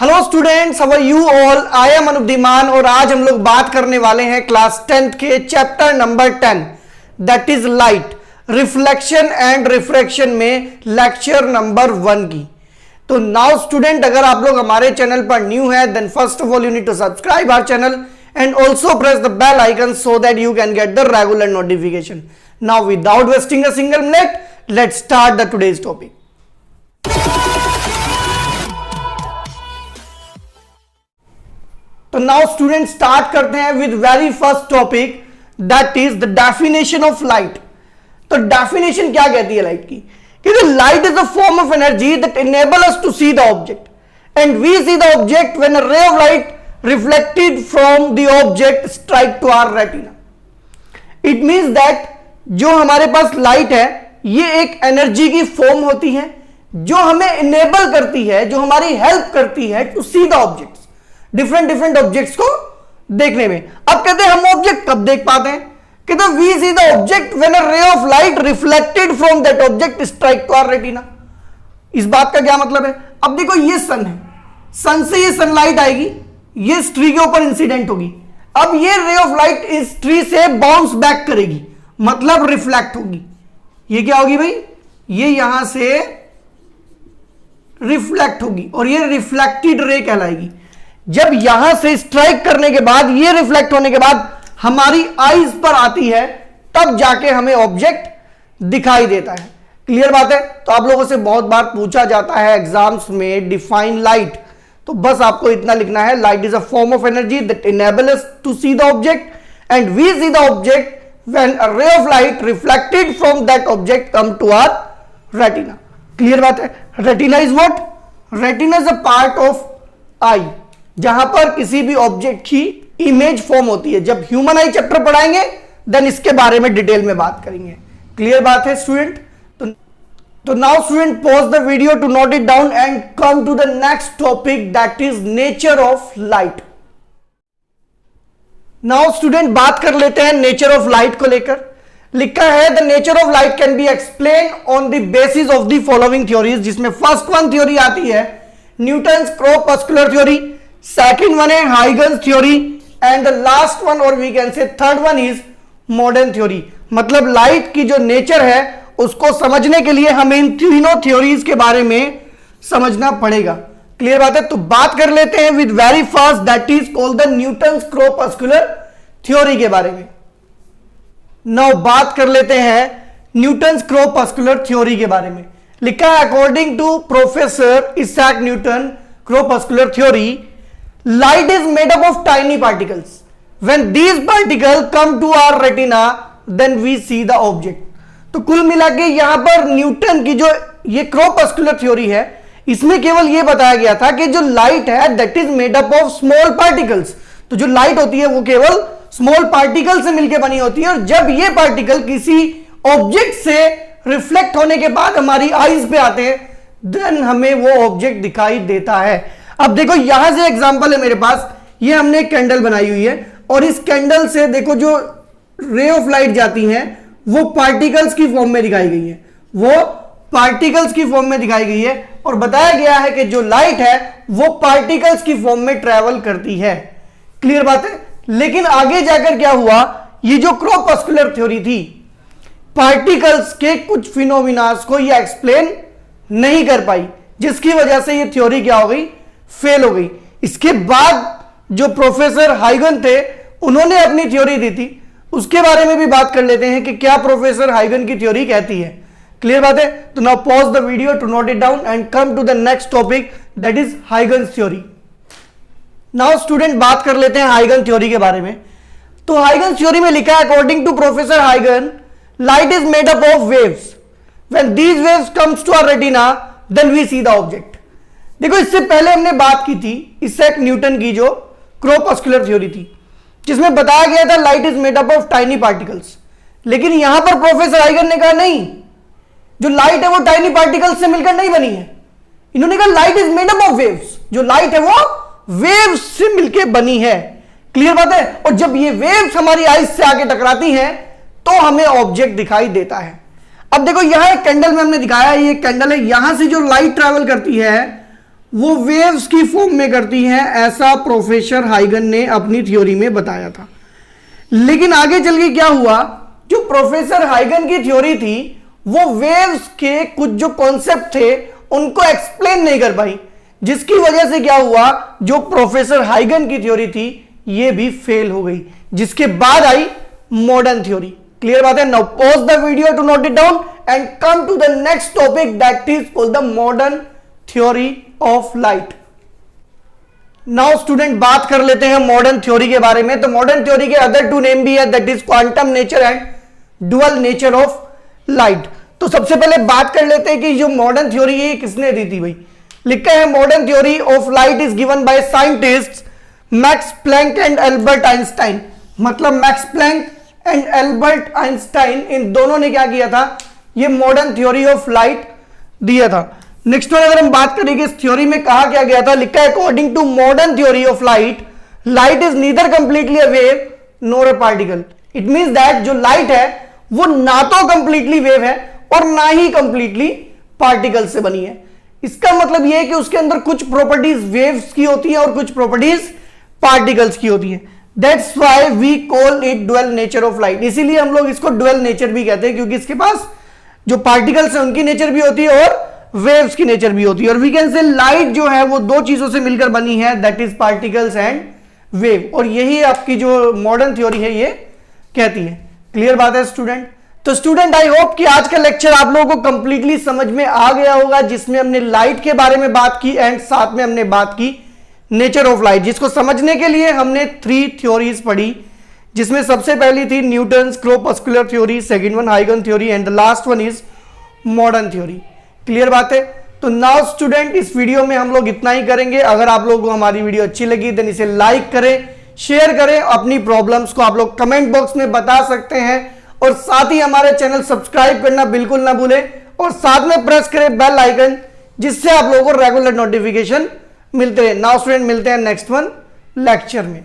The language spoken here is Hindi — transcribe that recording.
Hello students, how are you all. I am Anuddiman और आज हम लोग बात करने वाले हैं क्लास 10th के chapter number 10 that is light, reflection and refraction में लेक्चर नंबर 1 की। तो नाउ स्टूडेंट, अगर आप लोग हमारे चैनल पर न्यू है then first of all you need to subscribe our channel and also press the bell icon so that you can get the regular notification. Now without wasting a single minute, let's start the today's topic. तो नाउ स्टूडेंट स्टार्ट करते हैं with very first topic that is the definition of light. तो डेफिनेशन क्या कहती है लाइट की? कि light is a form of energy that enable us to see the object and we see the object when a ray of light reflected from the object strike to our retina. It means that जो हमारे पास लाइट है ये एक एनर्जी की फॉर्म होती है जो हमें इनेबल करती है, जो हमारी हेल्प करती है to see the objects, different objects को देखने में। अब कहते हैं हम ऑब्जेक्ट कब देख पाते हैं? कहते we see the object when a ray of light reflected from that object strike to our retina. इस बात का क्या मतलब है? अब देखो ये सन है, सन से ये सनलाइट आएगी, ये इस ट्री के ऊपर इंसिडेंट होगी। अब ये रे ऑफ लाइट इस ट्री से बाउंस बैक करेगी, मतलब रिफ्लेक्ट होगी। ये क्या होगी भाई? ये यहां से रिफ्लेक्ट होगी और ये रिफ्लेक्टेड रे कहलाएगी। जब यहां से स्ट्राइक करने के बाद, ये रिफ्लेक्ट होने के बाद हमारी आईज पर आती है, तब जाके हमें ऑब्जेक्ट दिखाई देता है। क्लियर बात है? तो आप लोगों से बहुत बार पूछा जाता है एग्जाम्स में, डिफाइन लाइट। तो बस आपको इतना लिखना है, light is a form of energy that enable us to see the object and we see the object when a ray of light reflected from that object come to our retina. Clear बात है? Retina is what? Retina is a part of eye जहां पर किसी भी ऑब्जेक्ट की इमेज फॉर्म होती है। जब ह्यूमन आई चैप्टर पढ़ाएंगे देन इसके बारे में डिटेल में बात करेंगे। क्लियर बात है स्टूडेंट? तो now student pause the video to note it down and come to the next topic that is nature of light. Now student बात कर लेते हैं nature of light को लेकर। लिखा है the nature of light can be explained on the basis of the following theories, जिसमें फर्स्ट वन थ्योरी आती है Newton's corpuscular theory, second one है Huygens theory and the last one और we can say third one is modern theory. मतलब लाइट की जो नेचर है उसको समझने के लिए हमें इन तीनों थ्योरीज के बारे में समझना पड़ेगा। क्लियर बात है? तो बात कर लेते हैं with very first that is called the Newton's corpuscular theory के बारे में। नाउ बात कर लेते हैं न्यूटन्स क्रॉपस्कुलर थ्योरी के बारे में। लिखा है according to professor Isaac Newton corpuscular theory, light is made up of tiny particles. When these particle come to our retina then we see the object. तो कुल मिला के यहां पर न्यूटन की जो ये क्रॉपस्कुलर थ्योरी है इसमें केवल ये बताया गया था कि जो लाइट है that is made up of small particles. तो जो लाइट होती है वो केवल स्मॉल पार्टिकल से मिलकर बनी होती है और जब ये पार्टिकल किसी ऑब्जेक्ट से रिफ्लेक्ट होने के बाद हमारी आईज पे आते हैं देन हमें वो ऑब्जेक्ट दिखाई देता है। अब देखो यहां से एग्जांपल है मेरे पास, ये हमने एक कैंडल बनाई हुई है और इस कैंडल से देखो जो रे ऑफ लाइट जाती हैं वो पार्टिकल्स की फॉर्म में दिखाई गई है, वो पार्टिकल्स की फॉर्म में दिखाई गई है और बताया गया है कि जो लाइट है वो पार्टिकल्स की फॉर्म में ट्रेवल करती है। क्लियर बात है? लेकिन आगे जाकर क्या हुआ, ये जो क्रॉपस्कुलर थ्योरी थी पार्टिकल्स के कुछ फिनोमिनास को ये एक्सप्लेन नहीं कर पाई, जिसकी वजह से ये थ्योरी क्या हो गई, फेल हो गई। इसके बाद जो प्रोफेसर हाइगन थे उन्होंने अपनी थ्योरी दी थी, उसके बारे में भी बात कर लेते हैं कि क्या प्रोफेसर हाइगन की थ्योरी कहती है। क्लियर बात है? तो now pause the video to note it down and come to the next topic that is Huygens theory. Now student बात कर लेते हैं हाइगन थ्योरी के बारे में। तो हाइगन थ्योरी में लिखा है according to professor Huygen, light is made up of waves, when these waves comes to our retina then we see the object. देखो इससे पहले हमने बात की थी इसैक न्यूटन की जो क्रॉपस्कुलर थ्योरी थी जिसमें बताया गया था light is made up of tiny particles. लेकिन यहां पर प्रोफेसर हाइगन ने कहा नहीं, जो लाइट है वो टाइनी पार्टिकल्स से मिलकर नहीं बनी है। इन्होंने कहा light is made up of waves, जो लाइट है वो वेव्स से मिलकर बनी है। क्लियर बात है? और जब ये वेव्स हमारी आईज से आके टकराती हैं तो हमें ऑब्जेक्ट दिखाई देता है। अब देखो यहां एक कैंडल में हमने दिखाया, ये कैंडल है, यहां से जो लाइट ट्रेवल करती है वो वेव्स की फॉर्म में करती हैं, ऐसा प्रोफेसर हाइगन ने अपनी थ्योरी में बताया था। लेकिन आगे चल के क्या हुआ, जो प्रोफेसर हाइगन की थ्योरी थी वो वेव्स के कुछ जो कॉन्सेप्ट थे उनको एक्सप्लेन नहीं कर पाई, जिसकी वजह से क्या हुआ, जो प्रोफेसर हाइगन की थ्योरी थी ये भी फेल हो गई, जिसके बाद आई मॉडर्न थ्योरी। क्लियर बात है? Now pause the video to note it down and come to the next topic that is called the modern theory of light. Now student बात कर लेते हैं मॉडर्न थ्योरी के बारे में। तो मॉडर्न थ्योरी के अदर टू नेम भी है, that is quantum nature and dual nature of light. तो सबसे पहले बात कर लेते हैं कि जो मॉडर्न थ्योरी है किसने दी थी भाई। लिखा है modern theory of light is given by scientists Max Planck and Albert Einstein. मतलब Max Planck and Albert Einstein इन दोनों ने क्या किया था, ये मॉडर्न थ्योरी ऑफ लाइट दिया था। नेक्स्ट वन अगर हम बात करेंगे इस थ्योरी में कहा क्या गया था, लिखा है according to modern theory of light, light is neither completely a wave nor a particle. It means that जो लाइट है वो ना तो कंप्लीटली वेव है और ना ही कंप्लीटली पार्टिकल से बनी है। इसका मतलब यह है कि उसके अंदर कुछ प्रॉपर्टीज वेव्स की होती है और कुछ प्रॉपर्टीज पार्टिकल्स की होती है। That's why we call it dual nature of light. इसीलिए हम लोग इसको डुअल नेचर भी कहते हैं, क्योंकि इसके पास जो पार्टिकल्स है उनकी नेचर भी होती है और वेव्स की नेचर भी होती है। और वी कैन से लाइट जो है वो दो चीजों से मिलकर बनी है, that is particles and wave. और यही आपकी जो मॉडर्न थ्योरी है ये कहती है। क्लियर बात है स्टूडेंट? तो स्टूडेंट आई होप कि आज का लेक्चर आप लोगों को कंप्लीटली समझ में आ गया होगा, जिसमें हमने लाइट के बारे में बात की एंड साथ में हमने बात की नेचर ऑफ लाइट, जिसको समझने के लिए हमने 3 थ्योरीज पढ़ी, जिसमें सबसे पहली थी Newton's corpuscular theory, second one Huygen theory and the last one is modern theory. Clear बात है? तो नाउ स्टूडेंट इस वीडियो में हम लोग इतना ही करेंगे। अगर आप लोगों को हमारी वीडियो अच्छी लगी देन इसे लाइक करें, शेयर करें, अपनी प्रॉब्लम्स को आप लोग कमेंट बॉक्स में बता सकते हैं और साथ ही हमारे चैनल सब्सक्राइब करना बिल्कुल ना भूलें और साथ में प्रेस करें बेल आइकन, जिससे आप लोगों को रेगुलर नोटिफिकेशन मिलते हैं। नाउ स्टूडेंट मिलते हैं नेक्स्ट वन लेक्चर में।